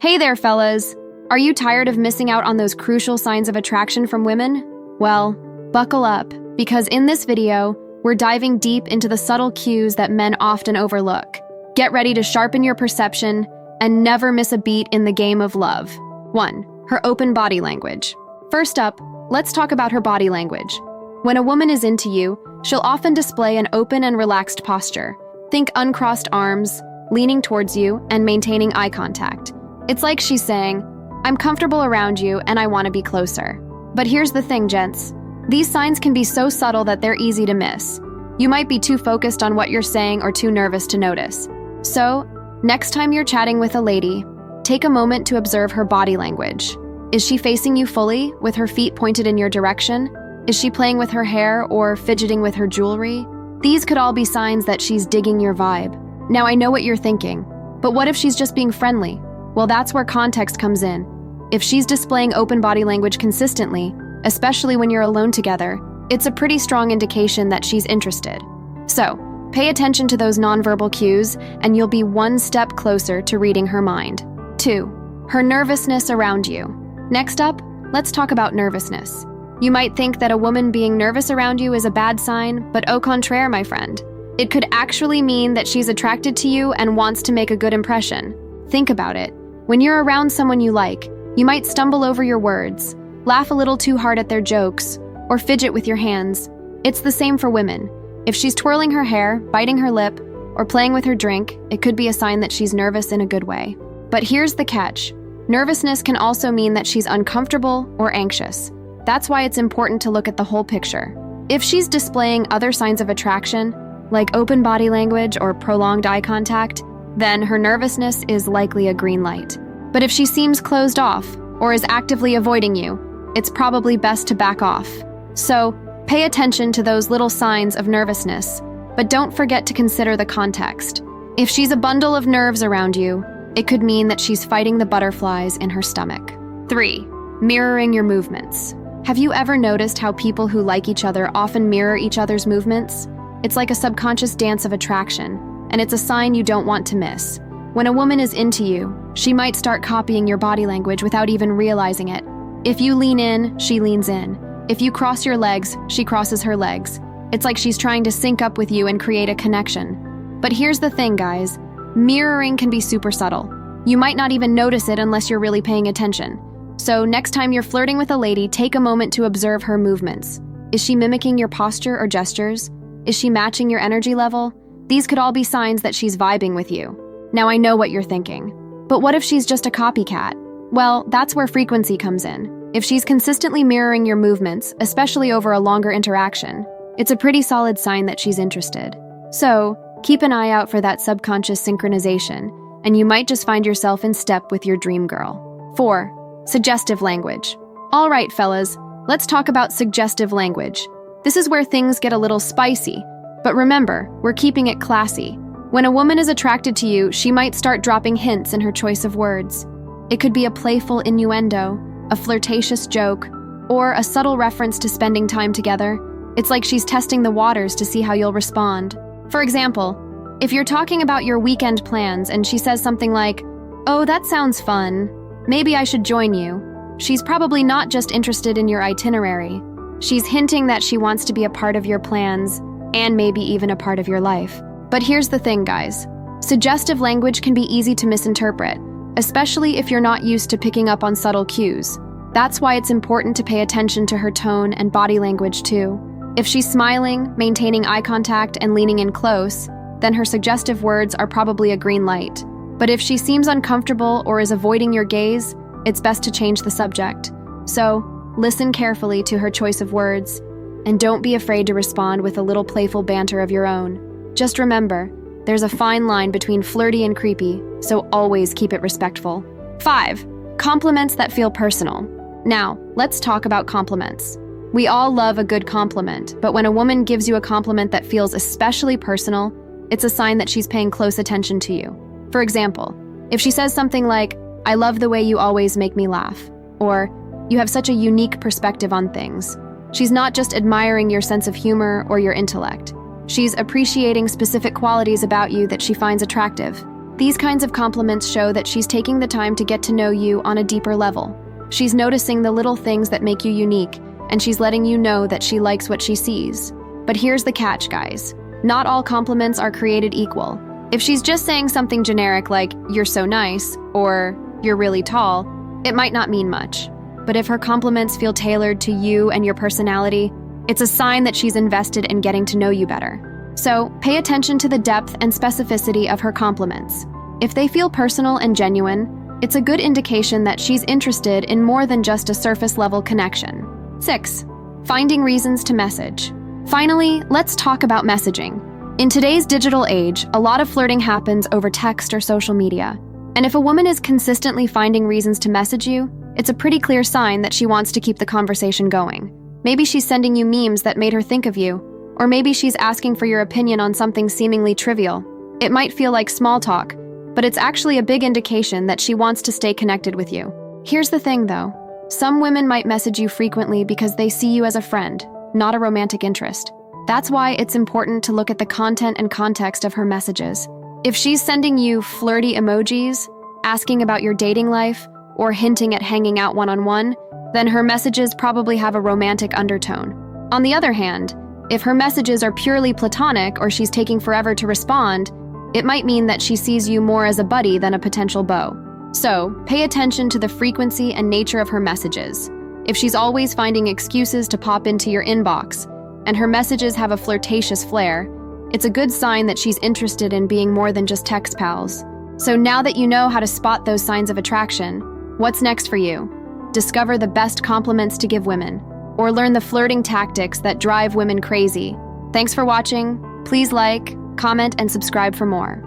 Hey there, fellas! Are you tired of missing out on those crucial signs of attraction from women? Well, buckle up, because in this video, we're diving deep into the subtle cues that men often overlook. Get ready to sharpen your perception and never miss a beat in the game of love. 1. Her open body language. First up, let's talk about her body language. When a woman is into you, she'll often display an open and relaxed posture. Think uncrossed arms, leaning towards you, and maintaining eye contact. It's like she's saying, "I'm comfortable around you and I want to be closer." But here's the thing, gents. These signs can be so subtle that they're easy to miss. You might be too focused on what you're saying or too nervous to notice. So, next time you're chatting with a lady, take a moment to observe her body language. Is she facing you fully, with her feet pointed in your direction? Is she playing with her hair or fidgeting with her jewelry? These could all be signs that she's digging your vibe. Now, I know what you're thinking, but what if she's just being friendly? Well, that's where context comes in. If she's displaying open body language consistently, especially when you're alone together, it's a pretty strong indication that she's interested. So, pay attention to those nonverbal cues, and you'll be one step closer to reading her mind. 2. Her nervousness around you. Next up, let's talk about nervousness. You might think that a woman being nervous around you is a bad sign, but au contraire, my friend. It could actually mean that she's attracted to you and wants to make a good impression. Think about it. When you're around someone you like, you might stumble over your words, laugh a little too hard at their jokes, or fidget with your hands. It's the same for women. If she's twirling her hair, biting her lip, or playing with her drink, it could be a sign that she's nervous in a good way. But here's the catch. Nervousness can also mean that she's uncomfortable or anxious. That's why it's important to look at the whole picture. If she's displaying other signs of attraction, like open body language or prolonged eye contact, then her nervousness is likely a green light. But if she seems closed off or is actively avoiding you, it's probably best to back off. So, pay attention to those little signs of nervousness, but don't forget to consider the context. If she's a bundle of nerves around you, it could mean that she's fighting the butterflies in her stomach. 3. Mirroring your movements. Have you ever noticed how people who like each other often mirror each other's movements? It's like a subconscious dance of attraction, and it's a sign you don't want to miss. When a woman is into you, she might start copying your body language without even realizing it. If you lean in, she leans in. If you cross your legs, she crosses her legs. It's like she's trying to sync up with you and create a connection. But here's the thing, guys. Mirroring can be super subtle. You might not even notice it unless you're really paying attention. So next time you're flirting with a lady, take a moment to observe her movements. Is she mimicking your posture or gestures? Is she matching your energy level? These could all be signs that she's vibing with you. Now, I know what you're thinking. But what if she's just a copycat? Well, that's where frequency comes in. If she's consistently mirroring your movements, especially over a longer interaction, it's a pretty solid sign that she's interested. So, keep an eye out for that subconscious synchronization, and you might just find yourself in step with your dream girl. 4. Suggestive language. All right, fellas, let's talk about suggestive language. This is where things get a little spicy, but remember, we're keeping it classy. When a woman is attracted to you, she might start dropping hints in her choice of words. It could be a playful innuendo, a flirtatious joke, or a subtle reference to spending time together. It's like she's testing the waters to see how you'll respond. For example, if you're talking about your weekend plans and she says something like, "Oh, that sounds fun. Maybe I should join you." She's probably not just interested in your itinerary. She's hinting that she wants to be a part of your plans and maybe even a part of your life. But here's the thing, guys. Suggestive language can be easy to misinterpret, especially if you're not used to picking up on subtle cues. That's why it's important to pay attention to her tone and body language too. If she's smiling, maintaining eye contact, and leaning in close, then her suggestive words are probably a green light. But if she seems uncomfortable or is avoiding your gaze, it's best to change the subject. So, listen carefully to her choice of words, and don't be afraid to respond with a little playful banter of your own. Just remember, there's a fine line between flirty and creepy, so always keep it respectful. 5. Compliments that feel personal. Now, let's talk about compliments. We all love a good compliment, but when a woman gives you a compliment that feels especially personal, it's a sign that she's paying close attention to you. For example, if she says something like, "I love the way you always make me laugh," or "You have such a unique perspective on things," she's not just admiring your sense of humor or your intellect. She's appreciating specific qualities about you that she finds attractive. These kinds of compliments show that she's taking the time to get to know you on a deeper level. She's noticing the little things that make you unique, and she's letting you know that she likes what she sees. But here's the catch, guys. Not all compliments are created equal. If she's just saying something generic like, "You're so nice," or "You're really tall," it might not mean much. But if her compliments feel tailored to you and your personality, it's a sign that she's invested in getting to know you better. So, pay attention to the depth and specificity of her compliments. If they feel personal and genuine, it's a good indication that she's interested in more than just a surface-level connection. 6. Finding reasons to message. Finally, let's talk about messaging. In today's digital age, a lot of flirting happens over text or social media. And if a woman is consistently finding reasons to message you, it's a pretty clear sign that she wants to keep the conversation going. Maybe she's sending you memes that made her think of you, or maybe she's asking for your opinion on something seemingly trivial. It might feel like small talk, but it's actually a big indication that she wants to stay connected with you. Here's the thing, though. Some women might message you frequently because they see you as a friend, not a romantic interest. That's why it's important to look at the content and context of her messages. If she's sending you flirty emojis, asking about your dating life, or hinting at hanging out one-on-one, then her messages probably have a romantic undertone. On the other hand, if her messages are purely platonic or she's taking forever to respond, it might mean that she sees you more as a buddy than a potential beau. So, pay attention to the frequency and nature of her messages. If she's always finding excuses to pop into your inbox, and her messages have a flirtatious flair, it's a good sign that she's interested in being more than just text pals. So now that you know how to spot those signs of attraction, what's next for you? Discover the best compliments to give women, or learn the flirting tactics that drive women crazy. Thanks for watching. Please like, comment, and subscribe for more.